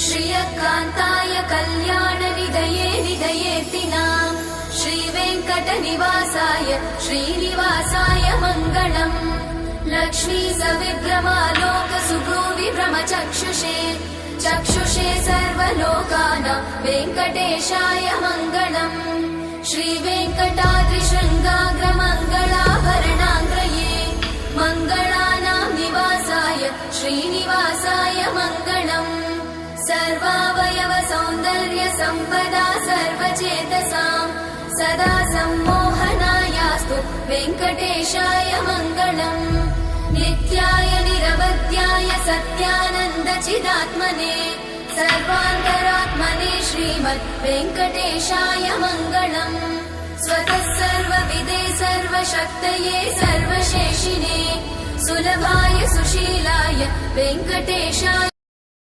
श्रियकान्ताय कल्याणनिधये निधयेतिनाम् श्रीवेङ्कटनिवासाय श्रीनिवासाय मङ्गलम्। लक्ष्मी सविभ्रमालोकसुभ्रूविभ्रमचक्षुषे चक्षुषे सर्वलोकानां वेङ्कटेशाय मङ्गलम्। श्रीवेङ्कटाद्रिशृङ्गाग्रमङ्गलाभरणाङ्ग्रये मङ्गलानां निवासाय श्रीनिवासाय मङ्गलम्। सर्वावयव सौन्दर्य सम्पदा सर्वचेतसां सदा सम्मोहनायास्तु वेङ्कटेशाय मङ्गलम्। नित्याय निरवध्याय सत्यानन्द चिदात्मने सर्वान्तरात्मने श्रीमद् वेङ्कटेशाय मङ्गलम्। स्वतः सर्वविदे सर्वशक्तये सर्वशेषिने सुलभाय सुशीलाय वेङ्कटेशाय